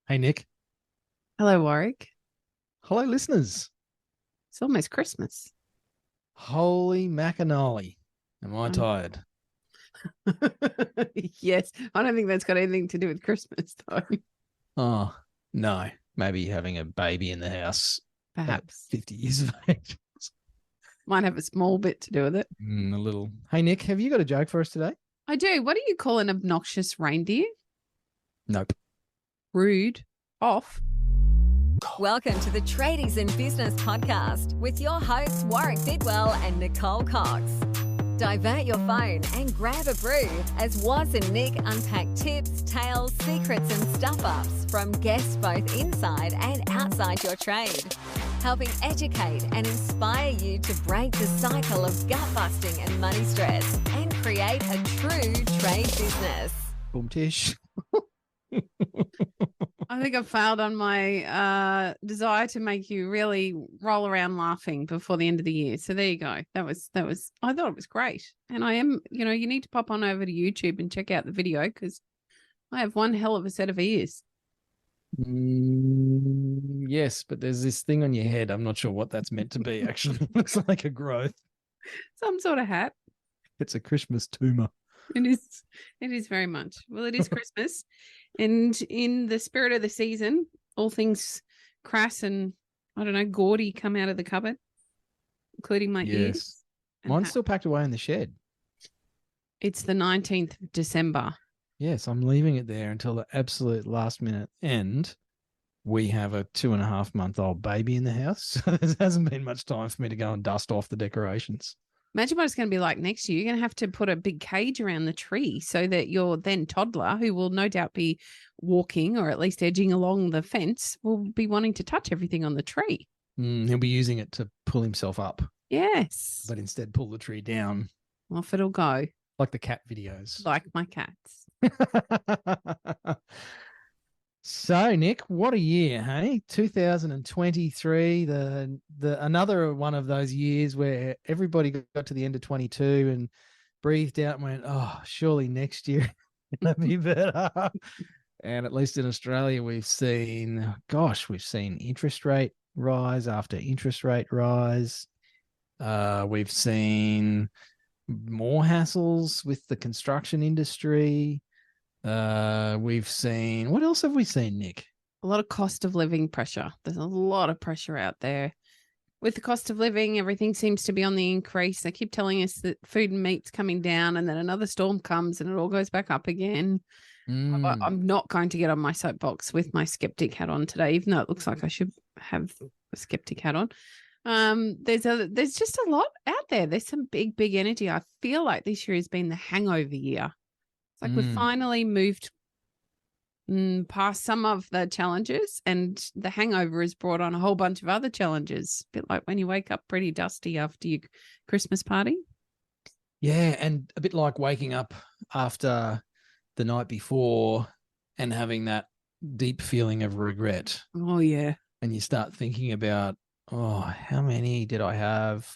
Hey, Nick. Hello, Warwick. Hello, listeners. It's almost Christmas. Holy macanoli. Am I Um, tired? yes, I don't think that's got anything to do with Christmas, though. Oh, no. Maybe having a baby in the house at Perhaps 50 years of age. might have a small bit to do with it. A little. Hey, Nick, have you got a joke for us today? I do. What do you call an obnoxious reindeer? Nope. Rude. Off. Welcome to the Tradies in Business podcast with your hosts Warwick Bidwell and Nicole Cox. Divert your phone and grab a brew as Waz and Nick unpack tips, tales, secrets and stuff-ups from guests both inside and outside your trade, helping educate and inspire you to break the cycle of gut-busting and money stress and create a true trade business. Boom tish. I think I failed on my desire to make you really roll around laughing before the end of the year. So there you go. That was. I thought it was great, and I am. You need to pop on over to YouTube and check out the video because I have one hell of a set of ears. Yes, but there's this thing on your head. I'm not sure what that's meant to be, actually. It looks like a growth. Some sort of hat. It's a Christmas tumor. It is. It is very much. Well, it is Christmas, and in the spirit of the season, all things crass and I don't know, gaudy come out of the cupboard, including my ears. Yes. and Mine's hat. still packed away in the shed. It's the 19th of December. Yes, I'm leaving it there until the absolute last minute. And we have a 2.5-month-old baby in the house. So there hasn't been much time for me to go and dust off the decorations. Imagine what it's going to be like next year. You're going to have to put a big cage around the tree so that your then toddler, who will no doubt be walking or at least edging along the fence, will be wanting to touch everything on the tree. He'll be using it to pull himself up, Yes. but instead pull the tree down Off it'll go, like the cat videos. like my cats. So, Nick, what a year, hey? 2023, the another one of those years where everybody got to the end of 22 and breathed out and went, oh, surely next year it'll be better. And at least in Australia, we've seen interest rate rise after interest rate rise. We've seen more hassles with the construction industry. We've seen, what else have we seen, Nick? A lot of cost of living pressure. There's a lot of pressure out there. With the cost of living, everything seems to be on the increase. They keep telling us that food and meat's coming down and then another storm comes and it all goes back up again. I'm not going to get on my soapbox with my skeptic hat on today, even though it looks like I should have a skeptic hat on. There's just a lot out there. There's some big energy. I feel like this year has been the hangover year. It's like we've finally moved past some of the challenges and the hangover has brought on a whole bunch of other challenges. A bit like when you wake up pretty dusty after your Christmas party. Yeah, and a bit like waking up after the night before and having that deep feeling of regret. Oh, yeah. And you start thinking about, oh, how many did I have?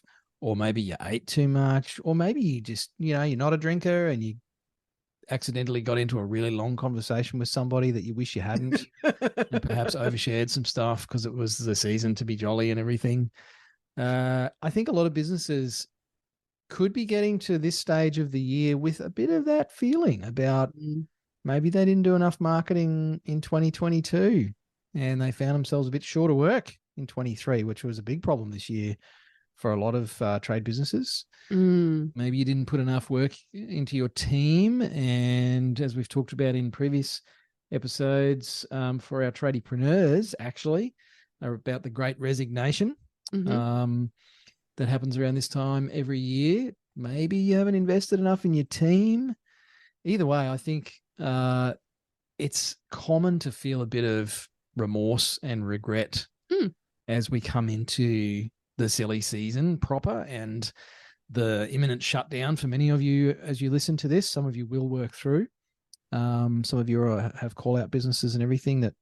Or maybe you ate too much. Or maybe you just, you're not a drinker and you accidentally got into a really long conversation with somebody that you wish you hadn't and perhaps overshared some stuff because it was the season to be jolly and everything. I think a lot of businesses could be getting to this stage of the year with a bit of that feeling about maybe they didn't do enough marketing in 2022 and they found themselves a bit short of work in 23, which was a big problem this year for a lot of trade businesses. Maybe you didn't put enough work into your team. And as we've talked about in previous episodes for our tradiepreneurs, actually, are about the great resignation that happens around this time every year. Maybe you haven't invested enough in your team. Either way, I think it's common to feel a bit of remorse and regret as we come into the silly season proper and the imminent shutdown for many of you as you listen to this. Some of you will work through. Some of you have call-out businesses and everything that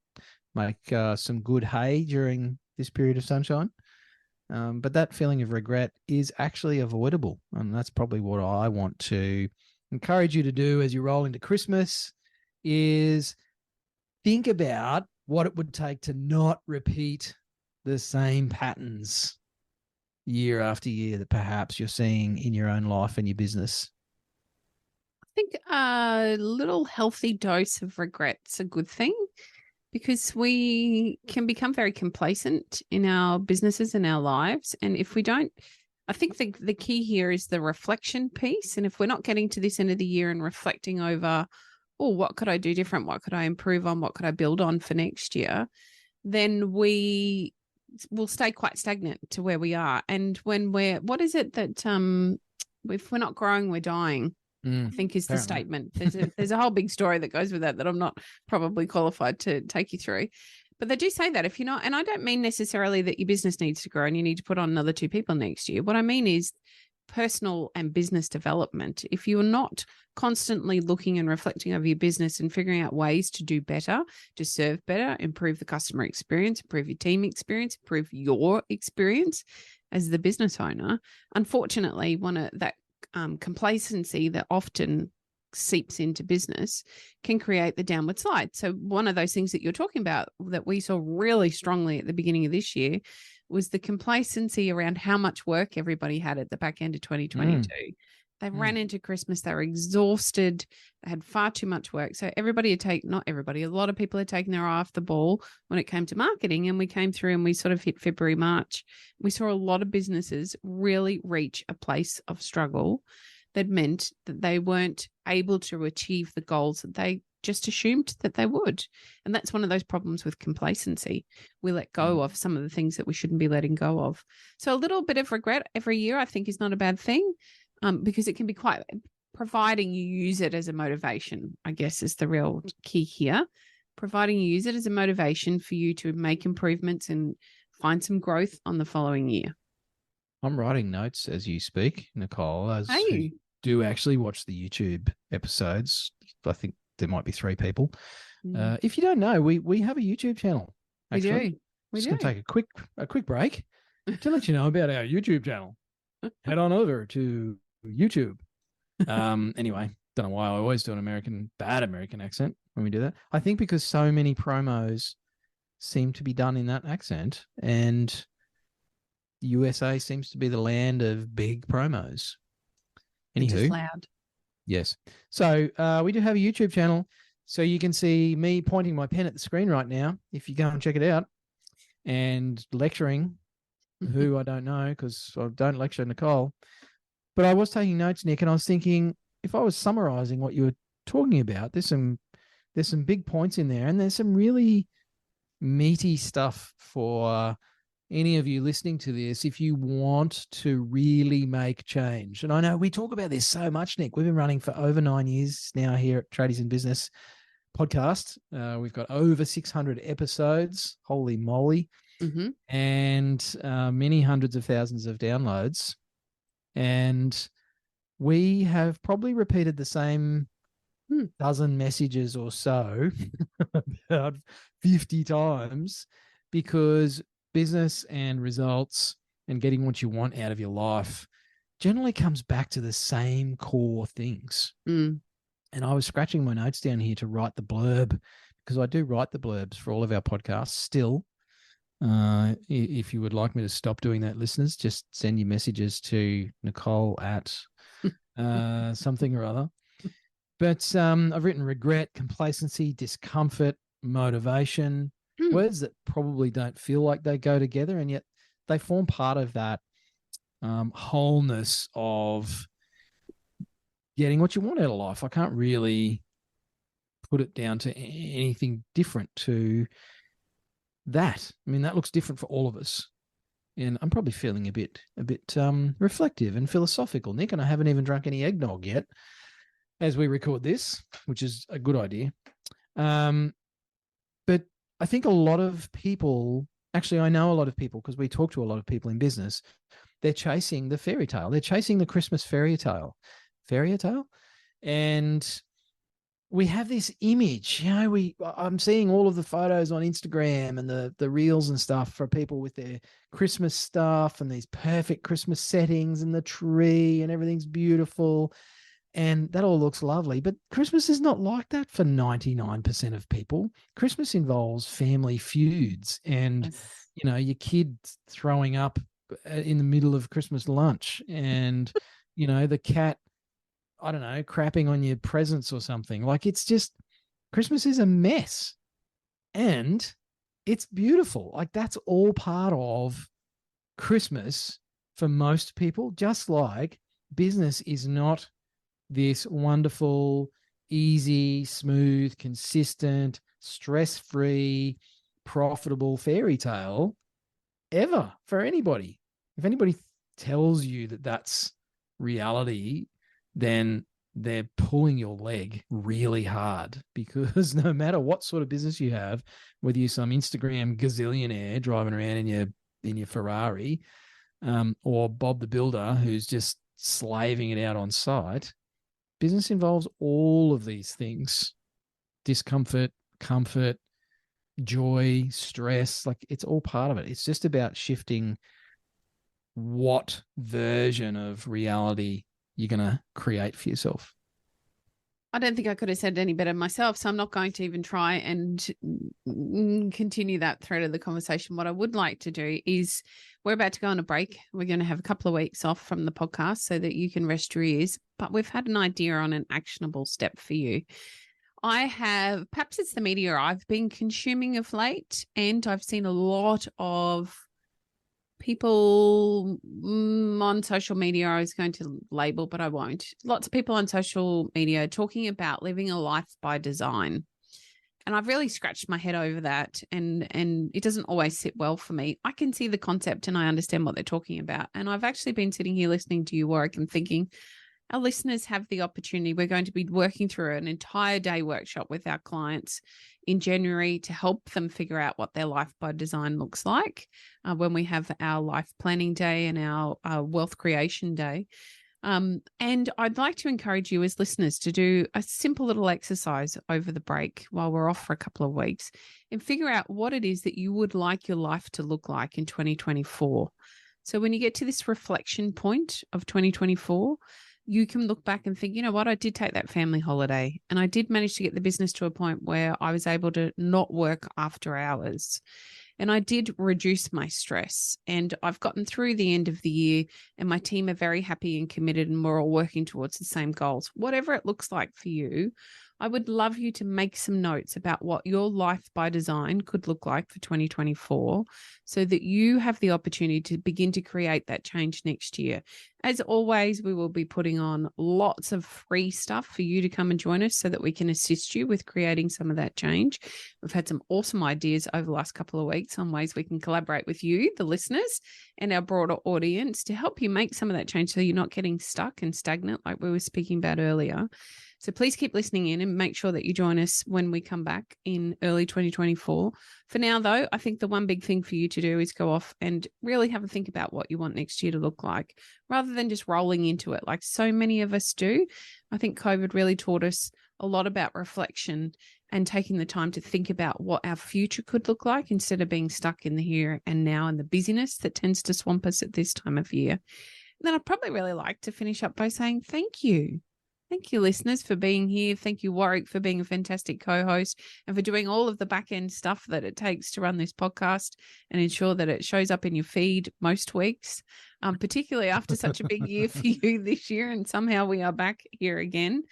make some good hay during this period of sunshine. But that feeling of regret is actually avoidable. And that's probably what I want to encourage you to do as you roll into Christmas is think about what it would take to not repeat the same patterns year after year that perhaps you're seeing in your own life and your business. I think a little healthy dose of regret's a good thing, because we can become very complacent in our businesses and our lives. And if we don't, I think the key here is the reflection piece. And if we're not getting to this end of the year and reflecting over, oh, what could I do different? What could I improve on? What could I build on for next year? Then we will stay quite stagnant to where we are. And when what is it that if we're not growing, we're dying, I think is the statement. There's a whole big story that goes with that I'm not probably qualified to take you through. But they do say that if you're not, and I don't mean necessarily that your business needs to grow and you need to put on another 2 people next year. What I mean is personal and business development. If you're not constantly looking and reflecting over your business and figuring out ways to do better, to serve better, improve the customer experience, improve your team experience, improve your experience as the business owner, unfortunately, that complacency that often seeps into business can create the downward slide. So one of those things that you're talking about that we saw really strongly at the beginning of this year was the complacency around how much work everybody had at the back end of 2022. They ran into Christmas, they were exhausted, they had far too much work. So everybody not everybody, a lot of people had taken their eye off the ball when it came to marketing. And we came through and we sort of hit February, March. We saw a lot of businesses really reach a place of struggle that meant that they weren't able to achieve the goals that they just assumed that they would. And that's one of those problems with complacency. We let go of some of the things that we shouldn't be letting go of. So a little bit of regret every year, I think, is not a bad thing, because it can be quite, providing you use it as a motivation, I guess, is the real key here. Providing you use it as a motivation for you to make improvements and find some growth on the following year. I'm writing notes as you speak, Nicole, as who do actually watch the YouTube episodes. I think there might be 3 people. If you don't know, we have a YouTube channel. Actually. We do. Just going to take a quick break to let you know about our YouTube channel. Head on over to YouTube. Anyway, don't know why I always do an bad American accent when we do that. I think because so many promos seem to be done in that accent, and the USA seems to be the land of big promos. Anywho, loud. Yes. So we do have a YouTube channel. So you can see me pointing my pen at the screen right now, if you go and check it out, and lecturing who I don't know, because I don't lecture Nicole. But I was taking notes, Nick, and I was thinking, if I was summarizing what you were talking about, there's some big points in there, and there's some really meaty stuff for any of you listening to this if you want to really make change. And I know we talk about this so much, Nick. We've been running for over 9 years now here at Tradies in Business podcast. We've got over 600 episodes. Holy moly. And many hundreds of thousands of downloads. And we have probably repeated the same dozen messages or so about 50 times, because business and results and getting what you want out of your life generally comes back to the same core things. And I was scratching my notes down here to write the blurb, because I do write the blurbs for all of our podcasts still. If you would like me to stop doing that, listeners, just send your messages to Nicole at something or other. But I've written regret, complacency, discomfort, motivation, words that probably don't feel like they go together, and yet they form part of that wholeness of getting what you want out of life. I can't really put it down to anything different to that. I mean, that looks different for all of us. And I'm probably feeling a bit reflective and philosophical, Nick, and I haven't even drunk any eggnog yet as we record this, which is a good idea. But I think a lot of people, actually, I know a lot of people, because we talk to a lot of people in business, they're chasing the fairy tale. They're chasing the Christmas fairy tale. And we have this image, I'm seeing all of the photos on Instagram and the reels and stuff for people with their Christmas stuff and these perfect Christmas settings and the tree and everything's beautiful. And that all looks lovely. But Christmas is not like that for 99% of people. Christmas involves family feuds and, Yes. your kid throwing up in the middle of Christmas lunch and, the cat, I don't know, crapping on your presents or something. Like, it's just, Christmas is a mess and it's beautiful. Like, that's all part of Christmas for most people, just like business is not this wonderful, easy, smooth, consistent, stress-free, profitable fairy tale ever for anybody. If anybody tells you that that's reality, then they're pulling your leg really hard, because no matter what sort of business you have, whether you're some Instagram gazillionaire driving around in your Ferrari, or Bob the Builder who's just slaving it out on site, business involves all of these things: discomfort, comfort, joy, stress. Like, it's all part of it. It's just about shifting what version of reality you're going to create for yourself. I don't think I could have said it any better myself, so I'm not going to even try and continue that thread of the conversation. What I would like to do is, we're about to go on a break. We're going to have a couple of weeks off from the podcast so that you can rest your ears, but we've had an idea on an actionable step for you. Perhaps it's the media I've been consuming of late, and I've seen a lot of people on social media, I was going to label, but I won't. Lots of people on social media talking about living a life by design. And I've really scratched my head over that, and it doesn't always sit well for me. I can see the concept and I understand what they're talking about. And I've actually been sitting here listening to you, Warwick, and thinking, our listeners have the opportunity. We're going to be working through an entire day workshop with our clients in January to help them figure out what their life by design looks like when we have our life planning day and our wealth creation day. And I'd like to encourage you as listeners to do a simple little exercise over the break while we're off for a couple of weeks and figure out what it is that you would like your life to look like in 2024. So when you get to this reflection point of 2024, you can look back and think, you know what, I did take that family holiday and I did manage to get the business to a point where I was able to not work after hours. And I did reduce my stress, and I've gotten through the end of the year, and my team are very happy and committed, and we're all working towards the same goals. Whatever it looks like for you, I would love you to make some notes about what your life by design could look like for 2024 so that you have the opportunity to begin to create that change next year. As always, we will be putting on lots of free stuff for you to come and join us so that we can assist you with creating some of that change. We've had some awesome ideas over the last couple of weeks on ways we can collaborate with you, the listeners, and our broader audience to help you make some of that change so you're not getting stuck and stagnant like we were speaking about earlier. So please keep listening in and make sure that you join us when we come back in early 2024. For now, though, I think the one big thing for you to do is go off and really have a think about what you want next year to look like, rather than just rolling into it like so many of us do. I think COVID really taught us a lot about reflection and taking the time to think about what our future could look like instead of being stuck in the here and now and the busyness that tends to swamp us at this time of year. And then I'd probably really like to finish up by saying thank you. Thank you, listeners, for being here. Thank you, Warwick, for being a fantastic co-host and for doing all of the back-end stuff that it takes to run this podcast and ensure that it shows up in your feed most weeks, particularly after such a big year for you this year. And somehow we are back here again.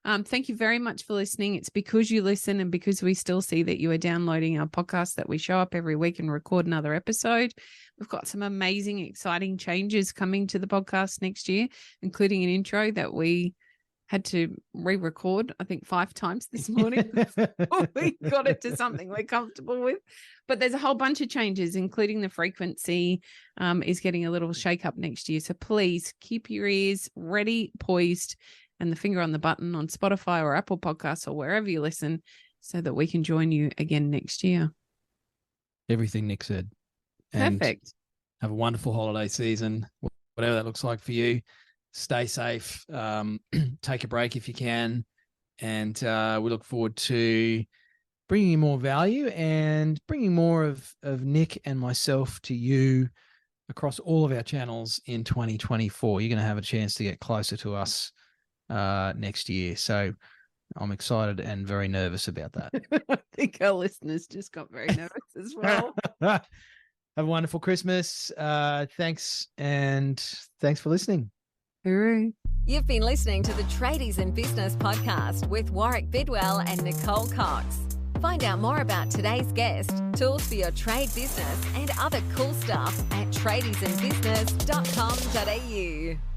Thank you very much for listening. It's because you listen and because we still see that you are downloading our podcast that we show up every week and record another episode. We've got some amazing, exciting changes coming to the podcast next year, including an intro that we had to re-record, I think 5 times this morning before we got it to something we're comfortable with. But there's a whole bunch of changes, including the frequency is getting a little shake up next year. So please keep your ears ready, poised, and the finger on the button on Spotify or Apple Podcasts or wherever you listen so that we can join you again next year. Everything Nic said. Perfect. Have a wonderful holiday season, whatever that looks like for you. Stay safe, take a break if you can, and we look forward to bringing you more value and bringing more of Nic and myself to you across all of our channels in 2024. You're going to have a chance to get closer to us next year. So I'm excited and very nervous about that. I think our listeners just got very nervous as well. Have a wonderful Christmas. Thanks for listening. Hooray. You've been listening to the Tradies in Business podcast with Warwick Bidwell and Nicole Cox. Find out more about today's guest, tools for your trade business, and other cool stuff at tradiesinbusiness.com.au.